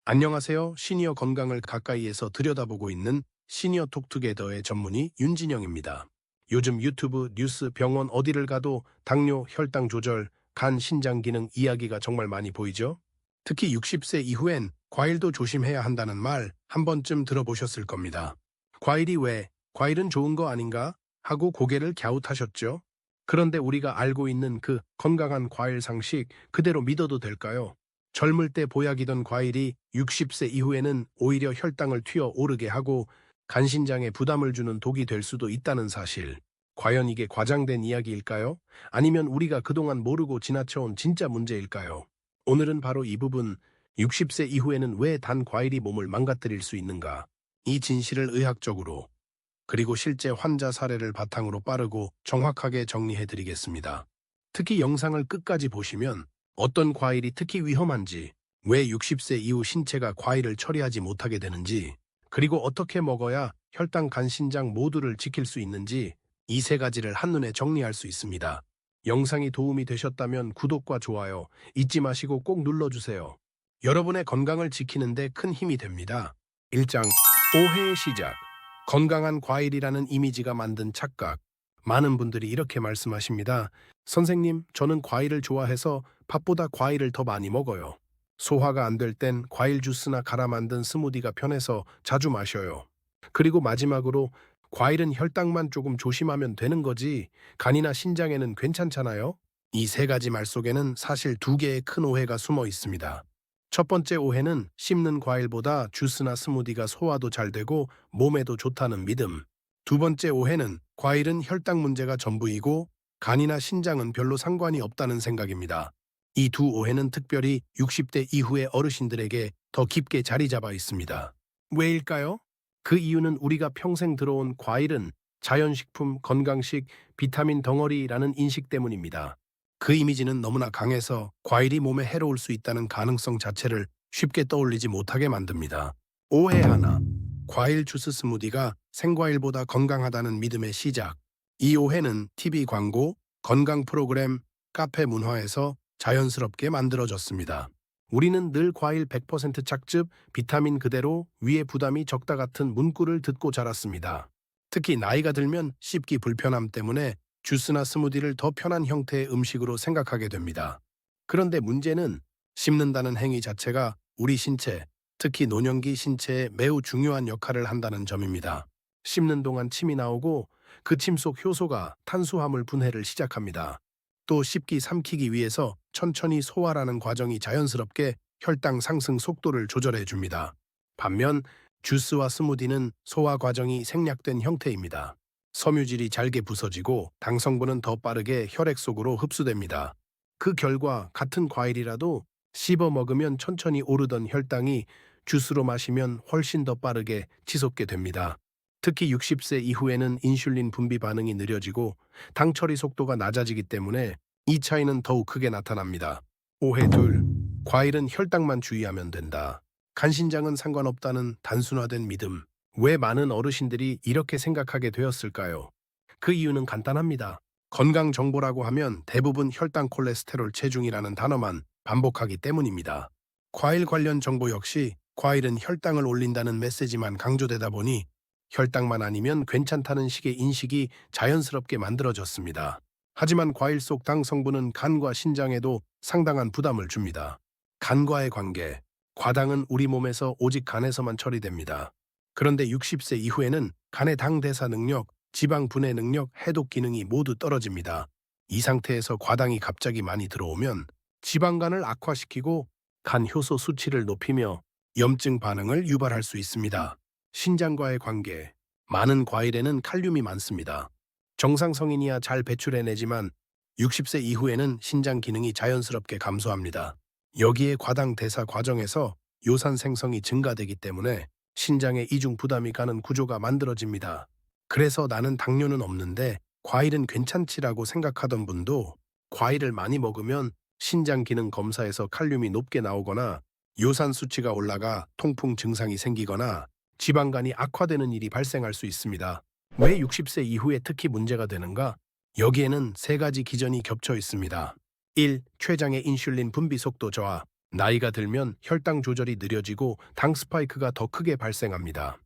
안녕하세요. 시니어 건강을 가까이에서 들여다보고 있는 시니어 톡투게더의 전문의 윤진영입니다. 요즘 유튜브, 뉴스, 병원 어디를 가도 당뇨, 혈당 조절, 간, 신장 기능 이야기가 정말 많이 보이죠? 특히 60세 이후엔 과일도 조심해야 한다는 말 한 번쯤 들어보셨을 겁니다. 과일이 왜? 과일은 좋은 거 아닌가? 하고 고개를 갸웃하셨죠? 그런데 우리가 알고 있는 그 건강한 과일 상식 그대로 믿어도 될까요? 젊을 때 보약이던 과일이 60세 이후에는 오히려 혈당을 튀어 오르게 하고 간신장에 부담을 주는 독이 될 수도 있다는 사실. 과연 이게 과장된 이야기일까요? 아니면 우리가 그동안 모르고 지나쳐온 진짜 문제일까요? 오늘은 바로 이 부분, 60세 이후에는 왜 단 과일이 몸을 망가뜨릴 수 있는가? 이 진실을 의학적으로, 그리고 실제 환자 사례를 바탕으로 빠르고 정확하게 정리해 드리겠습니다. 특히 영상을 끝까지 보시면 어떤 과일이 특히 위험한지, 왜 60세 이후 신체가 과일을 처리하지 못하게 되는지, 그리고 어떻게 먹어야 혈당, 간, 신장 모두를 지킬 수 있는지 이 세 가지를 한눈에 정리할 수 있습니다. 영상이 도움이 되셨다면 구독과 좋아요 잊지 마시고 꼭 눌러주세요. 여러분의 건강을 지키는데 큰 힘이 됩니다. 1장 오해의 시작. 건강한 과일이라는 이미지가 만든 착각. 많은 분들이 이렇게 말씀하십니다. 선생님, 저는 과일을 좋아해서 밥보다 과일을 더 많이 먹어요. 소화가 안 될 땐 과일 주스나 갈아 만든 스무디가 편해서 자주 마셔요. 그리고 마지막으로 과일은 혈당만 조금 조심하면 되는 거지 간이나 신장에는 괜찮잖아요? 이 세 가지 말 속에는 사실 두 개의 큰 오해가 숨어 있습니다. 첫 번째 오해는 씹는 과일보다 주스나 스무디가 소화도 잘 되고 몸에도 좋다는 믿음. 두 번째 오해는 과일은 혈당 문제가 전부이고 간이나 신장은 별로 상관이 없다는 생각입니다. 이 두 오해는 특별히 60대 이후의 어르신들에게 더 깊게 자리 잡아 있습니다. 왜일까요? 그 이유는 우리가 평생 들어온 과일은 자연식품, 건강식, 비타민 덩어리라는 인식 때문입니다. 그 이미지는 너무나 강해서 과일이 몸에 해로울 수 있다는 가능성 자체를 쉽게 떠올리지 못하게 만듭니다. 오해 하나. 과일 주스 스무디가 생과일보다 건강하다는 믿음의 시작. 이 오해는 TV 광고, 건강 프로그램, 카페 문화에서 자연스럽게 만들어졌습니다. 우리는 늘 과일 100% 착즙, 비타민 그대로, 위에 부담이 적다 같은 문구를 듣고 자랐습니다. 특히 나이가 들면 씹기 불편함 때문에 주스나 스무디를 더 편한 형태의 음식으로 생각하게 됩니다. 그런데 문제는 씹는다는 행위 자체가 우리 신체, 특히 노년기 신체에 매우 중요한 역할을 한다는 점입니다. 씹는 동안 침이 나오고 그 침 속 효소가 탄수화물 분해를 시작합니다. 또 씹기 삼키기 위해서 천천히 소화라는 과정이 자연스럽게 혈당 상승 속도를 조절해 줍니다. 반면 주스와 스무디는 소화 과정이 생략된 형태입니다. 섬유질이 잘게 부서지고 당 성분은 더 빠르게 혈액 속으로 흡수됩니다. 그 결과 같은 과일이라도 씹어 먹으면 천천히 오르던 혈당이 주스로 마시면 훨씬 더 빠르게 치솟게 됩니다. 특히 60세 이후에는 인슐린 분비 반응이 느려지고 당 처리 속도가 낮아지기 때문에 이 차이는 더욱 크게 나타납니다. 오해 둘. 과일은 혈당만 주의하면 된다. 간신장은 상관없다는 단순화된 믿음. 왜 많은 어르신들이 이렇게 생각하게 되었을까요? 그 이유는 간단합니다. 건강 정보라고 하면 대부분 혈당, 콜레스테롤, 체중이라는 단어만 반복하기 때문입니다. 과일 관련 정보 역시 과일은 혈당을 올린다는 메시지만 강조되다 보니 혈당만 아니면 괜찮다는 식의 인식이 자연스럽게 만들어졌습니다. 하지만 과일 속 당 성분은 간과 신장에도 상당한 부담을 줍니다. 간과의 관계. 과당은 우리 몸에서 오직 간에서만 처리됩니다. 그런데 60세 이후에는 간의 당 대사 능력, 지방 분해 능력, 해독 기능이 모두 떨어집니다. 이 상태에서 과당이 갑자기 많이 들어오면 지방간을 악화시키고 간 효소 수치를 높이며 염증 반응을 유발할 수 있습니다. 신장과의 관계. 많은 과일에는 칼륨이 많습니다. 정상 성인이야 잘 배출해내지만 60세 이후에는 신장 기능이 자연스럽게 감소합니다. 여기에 과당 대사 과정에서 요산 생성이 증가되기 때문에 신장에 이중 부담이 가는 구조가 만들어집니다. 그래서 나는 당뇨는 없는데 과일은 괜찮지라고 생각하던 분도 과일을 많이 먹으면 신장 기능 검사에서 칼륨이 높게 나오거나 요산 수치가 올라가 통풍 증상이 생기거나 지방간이 악화되는 일이 발생할 수 있습니다. 왜 60세 이후에 특히 문제가 되는가? 여기에는 세 가지 기전이 겹쳐 있습니다. 1. 췌장의 인슐린 분비 속도 저하. 나이가 들면 혈당 조절이 느려지고 당 스파이크가 더 크게 발생합니다.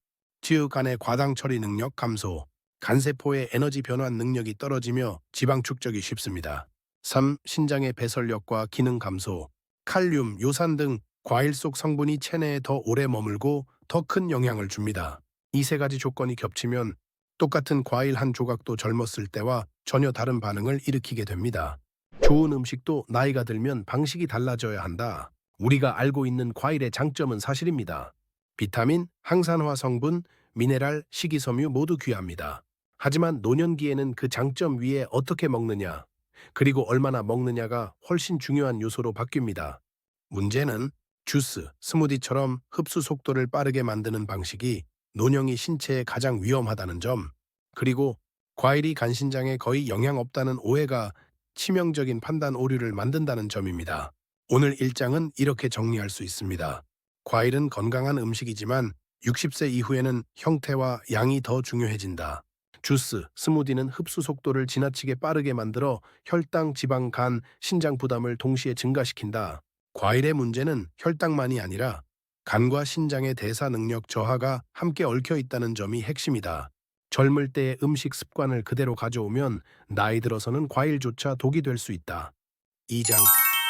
즉, 간의 과당 처리 능력 감소, 간세포의 에너지 변환 능력이 떨어지며 지방 축적이 쉽습니다. 3. 신장의 배설력과 기능 감소, 칼륨, 요산 등 과일 속 성분이 체내에 더 오래 머물고 더 큰 영향을 줍니다. 이 세 가지 조건이 겹치면 똑같은 과일 한 조각도 젊었을 때와 전혀 다른 반응을 일으키게 됩니다. 좋은 음식도 나이가 들면 방식이 달라져야 한다. 우리가 알고 있는 과일의 장점은 사실입니다. 비타민, 항산화 성분, 미네랄, 식이섬유 모두 귀합니다. 하지만 노년기에는 그 장점 위에 어떻게 먹느냐, 그리고 얼마나 먹느냐가 훨씬 중요한 요소로 바뀝니다. 문제는 주스, 스무디처럼 흡수 속도를 빠르게 만드는 방식이 노령이 신체에 가장 위험하다는 점, 그리고 과일이 간신장에 거의 영향 없다는 오해가 치명적인 판단 오류를 만든다는 점입니다. 오늘 일장은 이렇게 정리할 수 있습니다. 과일은 건강한 음식이지만 60세 이후에는 형태와 양이 더 중요해진다. 주스, 스무디는 흡수 속도를 지나치게 빠르게 만들어 혈당, 지방, 간, 신장 부담을 동시에 증가시킨다. 과일의 문제는 혈당만이 아니라 간과 신장의 대사 능력 저하가 함께 얽혀 있다는 점이 핵심이다. 젊을 때의 음식 습관을 그대로 가져오면 나이 들어서는 과일조차 독이 될 수 있다. 2장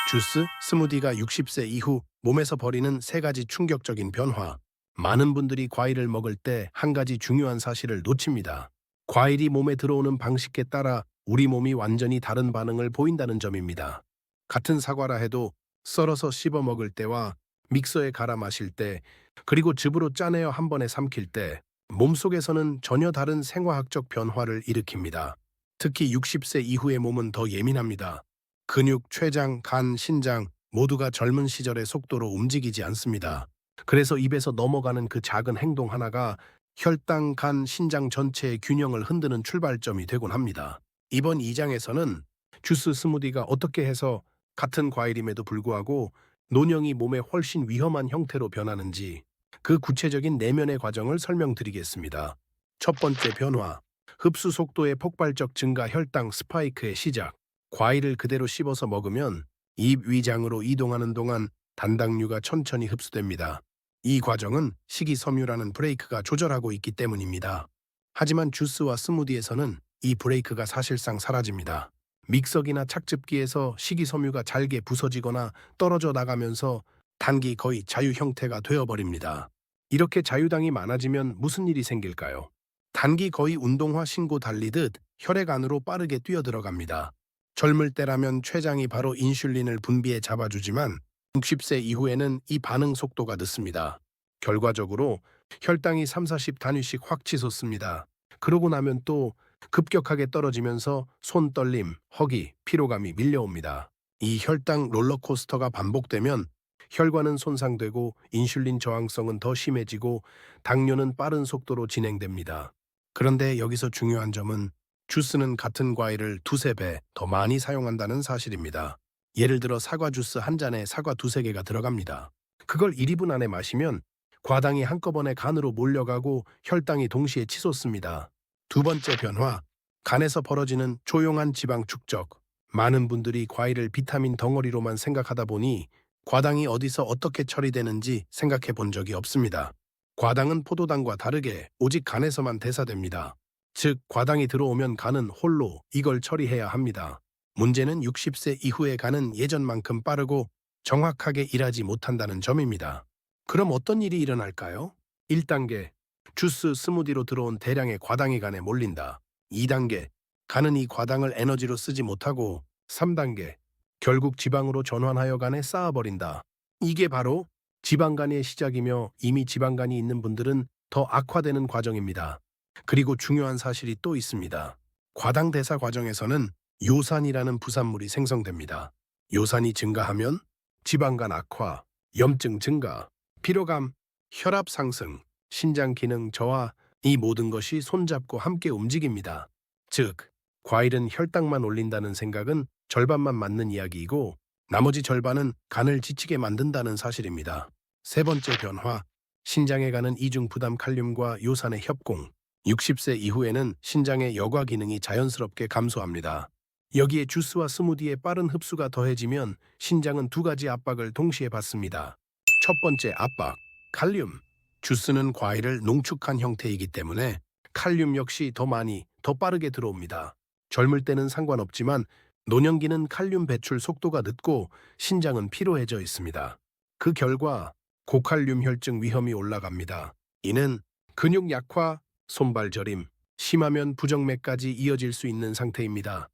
주스, 스무디가 60세 이후 몸에서 벌이는 세 가지 충격적인 변화. 많은 분들이 과일을 먹을 때 한 가지 중요한 사실을 놓칩니다. 과일이 몸에 들어오는 방식에 따라 우리 몸이 완전히 다른 반응을 보인다는 점입니다. 같은 사과라 해도 썰어서 씹어 먹을 때와 믹서에 갈아 마실 때, 그리고 즙으로 짜내어 한 번에 삼킬 때 몸속에서는 전혀 다른 생화학적 변화를 일으킵니다. 특히 60세 이후의 몸은 더 예민합니다. 근육, 췌장, 간, 신장 모두가 젊은 시절의 속도로 움직이지 않습니다. 그래서 입에서 넘어가는 그 작은 행동 하나가 혈당, 간, 신장 전체의 균형을 흔드는 출발점이 되곤 합니다. 이번 2장에서는 주스 스무디가 어떻게 해서 같은 과일임에도 불구하고 노령이 몸에 훨씬 위험한 형태로 변하는지 그 구체적인 내면의 과정을 설명드리겠습니다. 첫 번째 변화, 흡수 속도의 폭발적 증가, 혈당 스파이크의 시작. 과일을 그대로 씹어서 먹으면 입 위장으로 이동하는 동안 단당류가 천천히 흡수됩니다. 이 과정은 식이섬유라는 브레이크가 조절하고 있기 때문입니다. 하지만 주스와 스무디에서는 이 브레이크가 사실상 사라집니다. 믹서기나 착즙기에서 식이섬유가 잘게 부서지거나 떨어져 나가면서 당이 거의 자유 형태가 되어버립니다. 이렇게 자유당이 많아지면 무슨 일이 생길까요? 당이 거의 운동화 신고 달리듯 혈액 안으로 빠르게 뛰어들어갑니다. 젊을 때라면 췌장이 바로 인슐린을 분비해 잡아주지만 60세 이후에는 이 반응 속도가 늦습니다. 결과적으로 혈당이 3, 40 단위씩 확 치솟습니다. 그러고 나면 또 급격하게 떨어지면서 손 떨림, 허기, 피로감이 밀려옵니다. 이 혈당 롤러코스터가 반복되면 혈관은 손상되고 인슐린 저항성은 더 심해지고 당뇨는 빠른 속도로 진행됩니다. 그런데 여기서 중요한 점은 주스는 같은 과일을 두세 배 더 많이 사용한다는 사실입니다. 예를 들어 사과 주스 한 잔에 사과 두세 개가 들어갑니다. 그걸 1~2분 안에 마시면 과당이 한꺼번에 간으로 몰려가고 혈당이 동시에 치솟습니다. 두 번째 변화, 간에서 벌어지는 조용한 지방 축적. 많은 분들이 과일을 비타민 덩어리로만 생각하다 보니 과당이 어디서 어떻게 처리되는지 생각해 본 적이 없습니다. 과당은 포도당과 다르게 오직 간에서만 대사됩니다. 즉, 과당이 들어오면 간은 홀로 이걸 처리해야 합니다. 문제는 60세 이후의 간은 예전만큼 빠르고 정확하게 일하지 못한다는 점입니다. 그럼 어떤 일이 일어날까요? 1단계, 주스, 스무디로 들어온 대량의 과당이 간에 몰린다. 2단계, 간은 이 과당을 에너지로 쓰지 못하고 3단계, 결국 지방으로 전환하여 간에 쌓아버린다. 이게 바로 지방간의 시작이며 이미 지방간이 있는 분들은 더 악화되는 과정입니다. 그리고 중요한 사실이 또 있습니다. 과당 대사 과정에서는 요산이라는 부산물이 생성됩니다. 요산이 증가하면 지방간 악화, 염증 증가, 피로감, 혈압 상승, 신장 기능 저하, 이 모든 것이 손잡고 함께 움직입니다. 즉, 과일은 혈당만 올린다는 생각은 절반만 맞는 이야기이고 나머지 절반은 간을 지치게 만든다는 사실입니다. 세 번째 변화, 신장에 가는 이중 부담 칼륨과 요산의 협공. 60세 이후에는 신장의 여과 기능이 자연스럽게 감소합니다. 여기에 주스와 스무디의 빠른 흡수가 더해지면 신장은 두 가지 압박을 동시에 받습니다. 첫 번째 압박, 칼륨. 주스는 과일을 농축한 형태이기 때문에 칼륨 역시 더 많이, 더 빠르게 들어옵니다. 젊을 때는 상관없지만 노년기는 칼륨 배출 속도가 늦고 신장은 피로해져 있습니다. 그 결과 고칼륨 혈증 위험이 올라갑니다. 이는 근육 약화, 손발 저림, 심하면 부정맥까지 이어질 수 있는 상태입니다.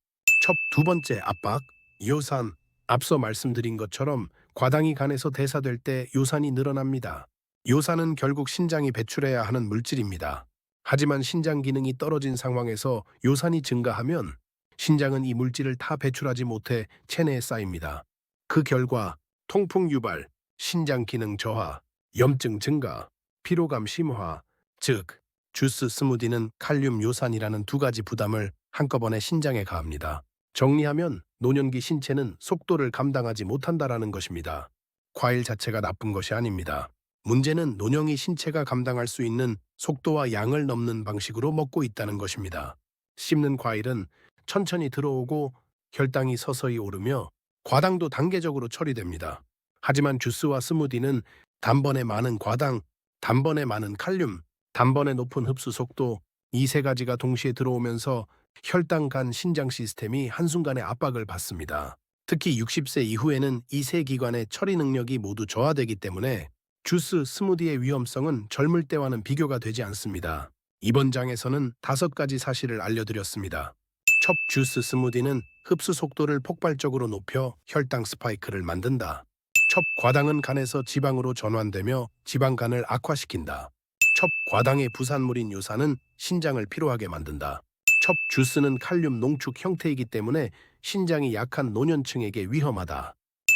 두 번째 압박, 요산. 앞서 말씀드린 것처럼 과당이 간에서 대사될 때 요산이 늘어납니다. 요산은 결국 신장이 배출해야 하는 물질입니다. 하지만 신장 기능이 떨어진 상황에서 요산이 증가하면 신장은 이 물질을 다 배출하지 못해 체내에 쌓입니다. 그 결과 통풍 유발, 신장 기능 저하, 염증 증가, 피로감 심화, 즉 주스 스무디는 칼륨 요산이라는 두 가지 부담을 한꺼번에 신장에 가합니다. 정리하면 노년기 신체는 속도를 감당하지 못한다라는 것입니다. 과일 자체가 나쁜 것이 아닙니다. 문제는 노년이 신체가 감당할 수 있는 속도와 양을 넘는 방식으로 먹고 있다는 것입니다. 씹는 과일은 천천히 들어오고 혈당이 서서히 오르며 과당도 단계적으로 처리됩니다. 하지만 주스와 스무디는 단번에 많은 과당, 단번에 많은 칼륨, 단번에 높은 흡수 속도, 이 세 가지가 동시에 들어오면서 혈당, 간, 신장 시스템이 한순간에 압박을 받습니다. 특히 60세 이후에는 이 세 기관의 처리 능력이 모두 저하되기 때문에 주스, 스무디의 위험성은 젊을 때와는 비교가 되지 않습니다. 이번 장에서는 5가지 사실을 알려드렸습니다. 첫, 주스 스무디는 흡수 속도를 폭발적으로 높여 혈당 스파이크를 만든다. 첫, 과당은 간에서 지방으로 전환되며 지방간을 악화시킨다. 첫, 과당의 부산물인 요산은 신장을 피로하게 만든다. 첫, 주스는 칼륨 농축 형태이기 때문에 신장이 약한 노년층에게 위험하다.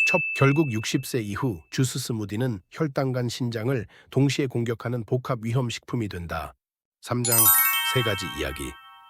첫, 결국 60세 이후 주스 스무디는 혈당간 신장을 동시에 공격하는 복합 위험 식품이 된다. 3장, 3가지 이야기.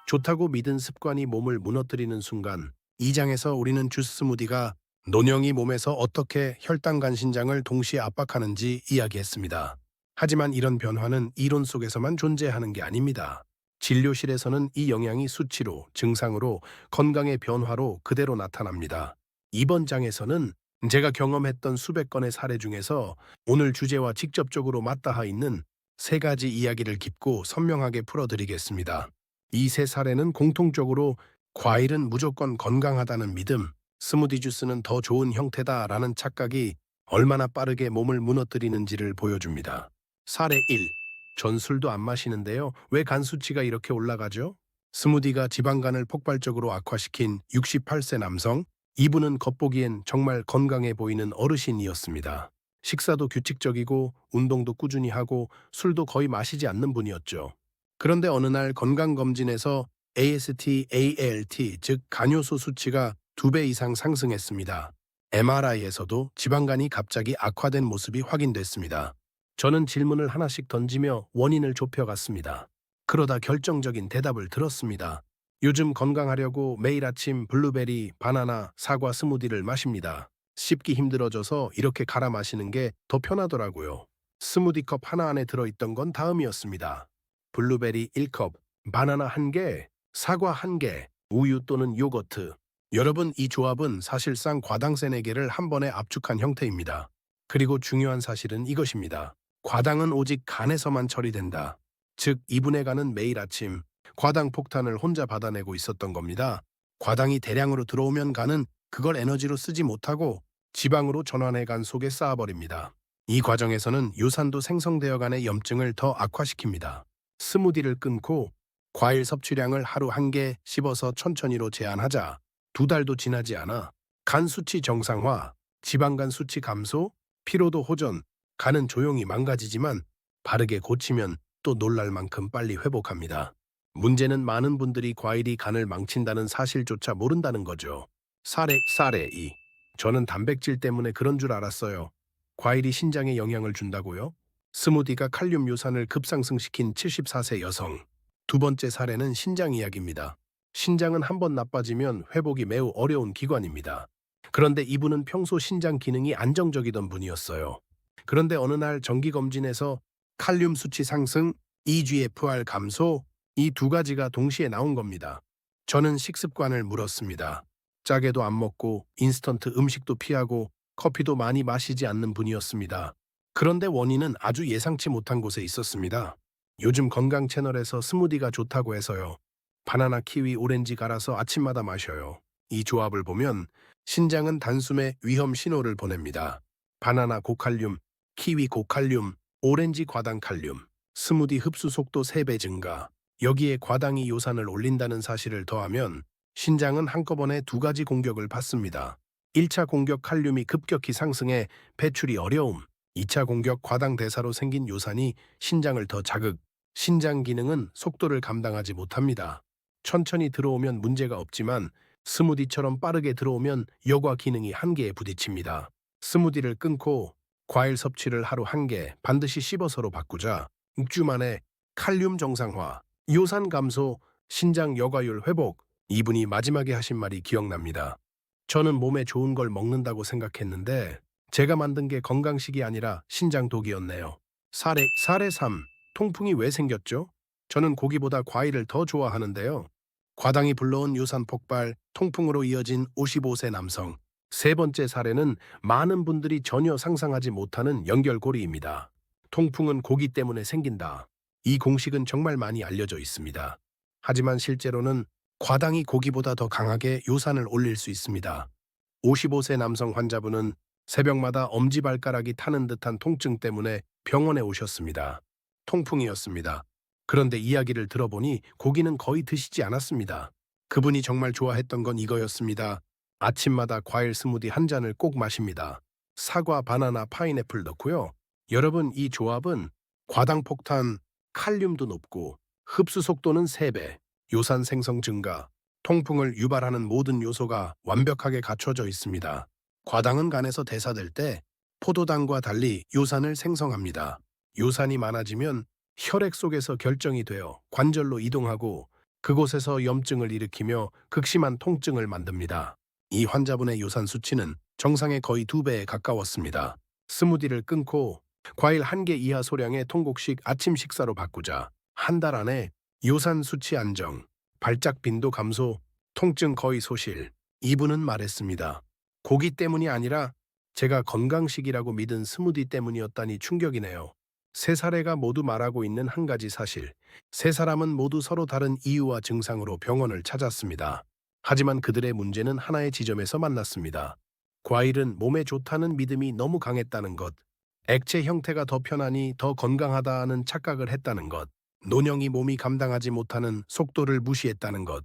좋다고 믿은 습관이 몸을 무너뜨리는 순간, 2장에서 우리는 주스 스무디가 노년이 몸에서 어떻게 혈당간 신장을 동시에 압박하는지 이야기했습니다. 하지만 이런 변화는 이론 속에서만 존재하는 게 아닙니다. 진료실에서는 이 영향이 수치로, 증상으로, 건강의 변화로 그대로 나타납니다. 이번 장에서는 제가 경험했던 수백 건의 사례 중에서 오늘 주제와 직접적으로 맞닿아 있는 3가지 이야기를 깊고 선명하게 풀어드리겠습니다. 이 3사례는 공통적으로 과일은 무조건 건강하다는 믿음, 스무디 주스는 더 좋은 형태다라는 착각이 얼마나 빠르게 몸을 무너뜨리는지를 보여줍니다. 사례 1. 전 술도 안 마시는데요. 왜 간 수치가 이렇게 올라가죠? 스무디가 지방간을 폭발적으로 악화시킨 68세 남성, 이분은 겉보기엔 정말 건강해 보이는 어르신이었습니다. 식사도 규칙적이고 운동도 꾸준히 하고 술도 거의 마시지 않는 분이었죠. 그런데 어느 날 건강검진에서 AST, ALT, 즉 간효소 수치가 2배 이상 상승했습니다. MRI에서도 지방간이 갑자기 악화된 모습이 확인됐습니다. 저는 질문을 하나씩 던지며 원인을 좁혀갔습니다. 그러다 결정적인 대답을 들었습니다. 요즘 건강하려고 매일 아침 블루베리, 바나나, 사과 스무디를 마십니다. 씹기 힘들어져서 이렇게 갈아 마시는 게 더 편하더라고요. 스무디컵 하나 안에 들어있던 건 다음이었습니다. 블루베리 1컵, 바나나 1개, 사과 1개, 우유 또는 요거트. 여러분, 이 조합은 사실상 과당 3-4개를 한 번에 압축한 형태입니다. 그리고 중요한 사실은 이것입니다. 과당은 오직 간에서만 처리된다. 즉, 이분의 간은 매일 아침 과당 폭탄을 혼자 받아내고 있었던 겁니다. 과당이 대량으로 들어오면 간은 그걸 에너지로 쓰지 못하고 지방으로 전환해 간 속에 쌓아버립니다. 이 과정에서는 요산도 생성되어 간의 염증을 더 악화시킵니다. 스무디를 끊고 과일 섭취량을 하루 1개 씹어서 천천히로 제한하자 2달도 지나지 않아 간 수치 정상화, 지방간 수치 감소, 피로도 호전, 간은 조용히 망가지지만 바르게 고치면 또 놀랄 만큼 빨리 회복합니다. 문제는 많은 분들이 과일이 간을 망친다는 사실조차 모른다는 거죠. 사례 2. 저는 단백질 때문에 그런 줄 알았어요. 과일이 신장에 영향을 준다고요? 스무디가 칼륨 요산을 급상승시킨 74세 여성. 2번째 사례는 신장 이야기입니다. 신장은 한번 나빠지면 회복이 매우 어려운 기관입니다. 그런데 이분은 평소 신장 기능이 안정적이던 분이었어요. 그런데 어느 날 정기검진에서 칼륨 수치 상승, EGFR 감소, 이 2가지가 동시에 나온 겁니다. 저는 식습관을 물었습니다. 짜게도 안 먹고 인스턴트 음식도 피하고 커피도 많이 마시지 않는 분이었습니다. 그런데 원인은 아주 예상치 못한 곳에 있었습니다. 요즘 건강 채널에서 스무디가 좋다고 해서요. 바나나, 키위, 오렌지 갈아서 아침마다 마셔요. 이 조합을 보면 신장은 단숨에 위험 신호를 보냅니다. 바나나 고칼륨, 키위 고칼륨, 오렌지 과당 칼륨, 스무디 흡수 속도 3배 증가. 여기에 과당이 요산을 올린다는 사실을 더하면 신장은 한꺼번에 2가지 공격을 받습니다. 1차 공격 칼륨이 급격히 상승해 배출이 어려움, 2차 공격 과당 대사로 생긴 요산이 신장을 더 자극, 신장 기능은 속도를 감당하지 못합니다. 천천히 들어오면 문제가 없지만 스무디처럼 빠르게 들어오면 여과 기능이 한계에 부딪힙니다. 스무디를 끊고 과일 섭취를 하루 1개 반드시 씹어서로 바꾸자 6주 만에 칼륨 정상화, 요산 감소, 신장 여과율 회복. 이분이 마지막에 하신 말이 기억납니다. 저는 몸에 좋은 걸 먹는다고 생각했는데 제가 만든 게 건강식이 아니라 신장 독이었네요. 사례 3. 통풍이 왜 생겼죠? 저는 고기보다 과일을 더 좋아하는데요. 과당이 불러온 요산 폭발, 통풍으로 이어진 55세 남성. 세 번째 사례는 많은 분들이 전혀 상상하지 못하는 연결고리입니다. 통풍은 고기 때문에 생긴다. 이 공식은 정말 많이 알려져 있습니다. 하지만 실제로는 과당이 고기보다 더 강하게 요산을 올릴 수 있습니다. 55세 남성 환자분은 새벽마다 엄지발가락이 타는 듯한 통증 때문에 병원에 오셨습니다. 통풍이었습니다. 그런데 이야기를 들어보니 고기는 거의 드시지 않았습니다. 그분이 정말 좋아했던 건 이거였습니다. 아침마다 과일 스무디 1잔을 꼭 마십니다. 사과, 바나나, 파인애플 넣고요. 여러분, 이 조합은 과당 폭탄, 칼륨도 높고 흡수 속도는 3배, 요산 생성 증가, 통풍을 유발하는 모든 요소가 완벽하게 갖춰져 있습니다. 과당은 간에서 대사될 때 포도당과 달리 요산을 생성합니다. 요산이 많아지면 혈액 속에서 결정이 되어 관절로 이동하고 그곳에서 염증을 일으키며 극심한 통증을 만듭니다. 이 환자분의 요산 수치는 정상의 거의 2배에 가까웠습니다. 스무디를 끊고 과일 1개 이하 소량의 통곡식 아침 식사로 바꾸자 한 달 안에 요산 수치 안정, 발작 빈도 감소, 통증 거의 소실. 이분은 말했습니다. 고기 때문이 아니라 제가 건강식이라고 믿은 스무디 때문이었다니 충격이네요. 세 사례가 모두 말하고 있는 한 가지 사실. 세 사람은 모두 서로 다른 이유와 증상으로 병원을 찾았습니다. 하지만 그들의 문제는 하나의 지점에서 만났습니다. 과일은 몸에 좋다는 믿음이 너무 강했다는 것. 액체 형태가 더 편하니 더 건강하다는 착각을 했다는 것. 노령이 몸이 감당하지 못하는 속도를 무시했다는 것.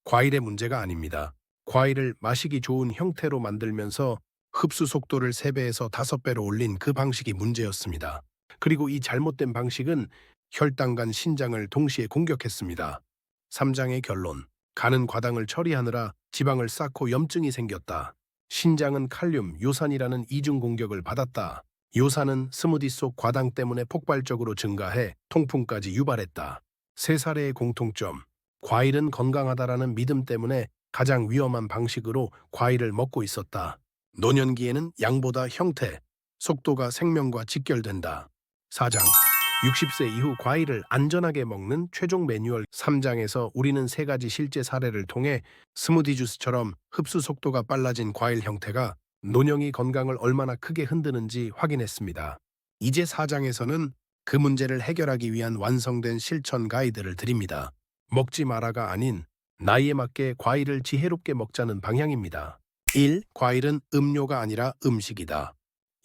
과일의 문제가 아닙니다. 과일을 마시기 좋은 형태로 만들면서 흡수 속도를 3배에서 5배로 올린 그 방식이 문제였습니다. 그리고 이 잘못된 방식은 혈당과 신장을 동시에 공격했습니다. 3장의 결론. 간은 과당을 처리하느라 지방을 쌓고 염증이 생겼다. 신장은 칼륨, 요산이라는 이중 공격을 받았다. 요산은 스무디 속 과당 때문에 폭발적으로 증가해 통풍까지 유발했다. 세 사례의 공통점. 과일은 건강하다라는 믿음 때문에 가장 위험한 방식으로 과일을 먹고 있었다. 노년기에는 양보다 형태, 속도가 생명과 직결된다. 4장. 60세 이후 과일을 안전하게 먹는 최종 매뉴얼. 3장에서 우리는 3가지 실제 사례를 통해 스무디 주스처럼 흡수 속도가 빨라진 과일 형태가 노령이 건강을 얼마나 크게 흔드는지 확인했습니다. 이제 4장에서는 그 문제를 해결하기 위한 완성된 실천 가이드를 드립니다. 먹지 마라가 아닌 나이에 맞게 과일을 지혜롭게 먹자는 방향입니다. 1. 과일은 음료가 아니라 음식이다.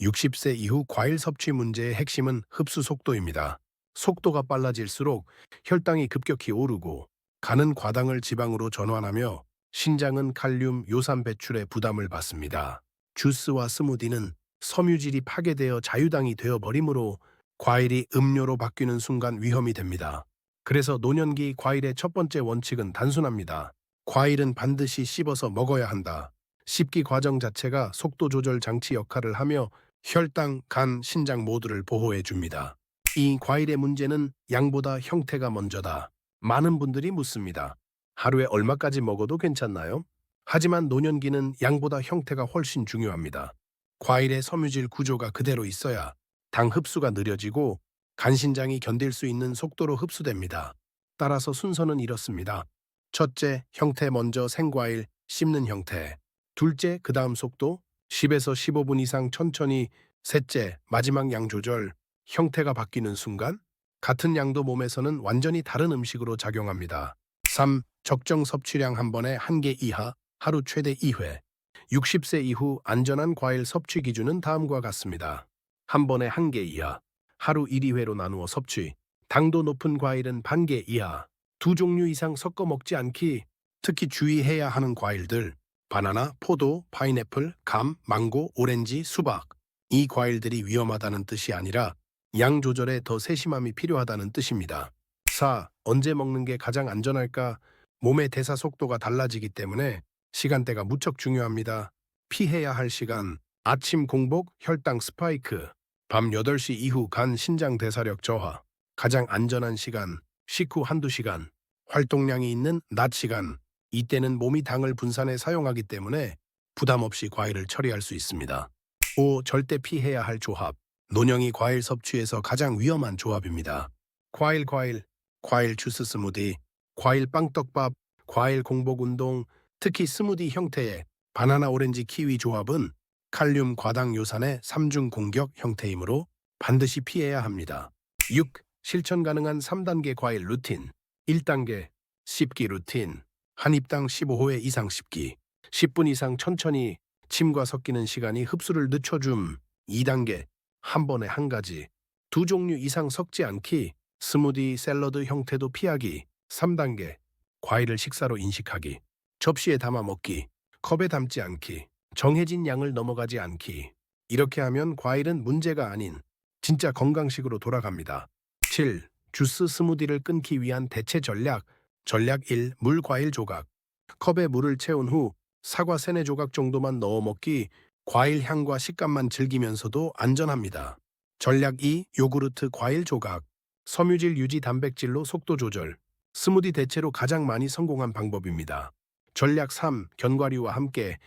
60세 이후 과일 섭취 문제의 핵심은 흡수 속도입니다. 속도가 빨라질수록 혈당이 급격히 오르고 간은 과당을 지방으로 전환하며 신장은 칼륨, 요산 배출에 부담을 받습니다. 주스와 스무디는 섬유질이 파괴되어 자유당이 되어버리므로 과일이 음료로 바뀌는 순간 위험이 됩니다. 그래서 노년기 과일의 첫 번째 원칙은 단순합니다. 과일은 반드시 씹어서 먹어야 한다. 씹기 과정 자체가 속도 조절 장치 역할을 하며 혈당, 간, 신장 모두를 보호해 줍니다. 이 과일의 문제는 양보다 형태가 먼저다. 많은 분들이 묻습니다. 하루에 얼마까지 먹어도 괜찮나요? 하지만 노년기는 양보다 형태가 훨씬 중요합니다. 과일의 섬유질 구조가 그대로 있어야 당 흡수가 느려지고 간신장이 견딜 수 있는 속도로 흡수됩니다. 따라서 순서는 이렇습니다. 첫째, 형태 먼저 생과일, 씹는 형태. 둘째, 그 다음 속도 10에서 15분 이상 천천히. 셋째, 마지막 양 조절. 형태가 바뀌는 순간 같은 양도 몸에서는 완전히 다른 음식으로 작용합니다. 3. 적정 섭취량 한 번에 1개 이하, 하루 최대 2회. 60세 이후 안전한 과일 섭취 기준은 다음과 같습니다. 한 번에 1개 이하, 하루 1, 2회로 나누어 섭취. 당도 높은 과일은 반 개 이하. 두 종류 이상 섞어 먹지 않기. 특히 주의해야 하는 과일들. 바나나, 포도, 파인애플, 감, 망고, 오렌지, 수박. 이 과일들이 위험하다는 뜻이 아니라 양 조절에 더 세심함이 필요하다는 뜻입니다. 4. 언제 먹는 게 가장 안전할까? 몸의 대사 속도가 달라지기 때문에 시간대가 무척 중요합니다. 피해야 할 시간. 아침 공복, 혈당 스파이크. 밤 8시 이후 간 신장 대사력 저하. 가장 안전한 시간. 식후 1~2시간. 활동량이 있는 낮 시간. 이때는 몸이 당을 분산해 사용하기 때문에 부담 없이 과일을 처리할 수 있습니다. 5. 절대 피해야 할 조합. 노령이 과일 섭취에서 가장 위험한 조합입니다. 과일 주스 스무디, 과일 빵떡밥, 과일 공복 운동, 특히 스무디 형태의 바나나 오렌지 키위 조합은 칼륨 과당 요산의 3중 공격 형태이므로 반드시 피해야 합니다. 6. 실천 가능한 3단계 과일 루틴. 1단계 씹기 루틴. 한 입당 15회 이상 씹기. 10분 이상 천천히 침과 섞이는 시간이 흡수를 늦춰줌. 2단계 한 번에 한 가지. 두 종류 이상 섞지 않기. 스무디, 샐러드 형태도 피하기. 3단계 과일을 식사로 인식하기. 접시에 담아 먹기. 컵에 담지 않기. 정해진 양을 넘어가지 않기. 이렇게 하면 과일은 문제가 아닌 진짜 건강식으로 돌아갑니다. 7. 주스 스무디를 끊기 위한 대체 전략. 전략 1. 물 과일 조각. 컵에 물을 채운 후 사과 3~4조각 정도만 넣어 먹기. 과일 향과 식감만 즐기면서도 안전합니다. 전략 2. 요구르트 과일 조각. 섬유질 유지 단백질로 속도 조절. 스무디 대체로 가장 많이 성공한 방법입니다. 전략 3. 견과류와 함께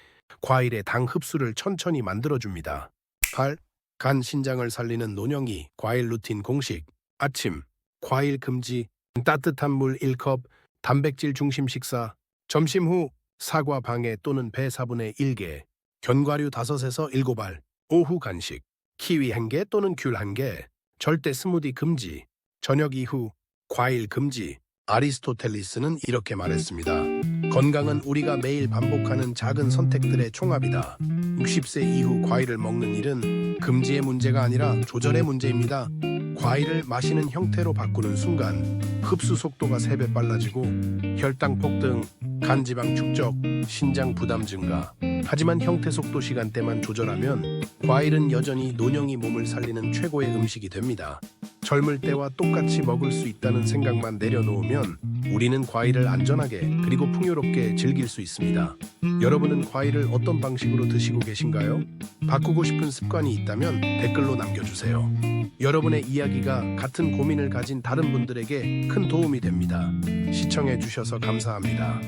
과일의 당 흡수를 천천히 만들어줍니다. 8. 간 신장을 살리는 노령이 과일 루틴 공식. 아침 과일 금지, 따뜻한 물 1컵, 단백질 중심 식사. 점심 후 사과 방해 또는 배 4분의 1개, 견과류 5에서 7알. 오후 간식 키위 1개 또는 귤 1개. 절대 스무디 금지. 저녁 이후 과일 금지. 아리스토텔리스는 이렇게 말했습니다. 건강은 우리가 매일 반복하는 작은 선택들의 총합이다. 60세 이후 과일을 먹는 일은 금지의 문제가 아니라 조절의 문제입니다. 과일을 마시는 형태로 바꾸는 순간 흡수 속도가 3배 빨라지고 혈당 폭등, 간지방 축적, 신장 부담 증가. 하지만 형태 속도 시간대만 조절하면 과일은 여전히 노령이 몸을 살리는 최고의 음식이 됩니다. 젊을 때와 똑같이 먹을 수 있다는 생각만 내려놓으면 우리는 과일을 안전하게 그리고 풍요롭게 즐길 수 있습니다. 여러분은 과일을 어떤 방식으로 드시고 계신가요? 바꾸고 싶은 습관이 있다면 댓글로 남겨주세요. 여러분의 이야기가 같은 고민을 가진 다른 분들에게 큰 도움이 됩니다. 시청해 주셔서 감사합니다.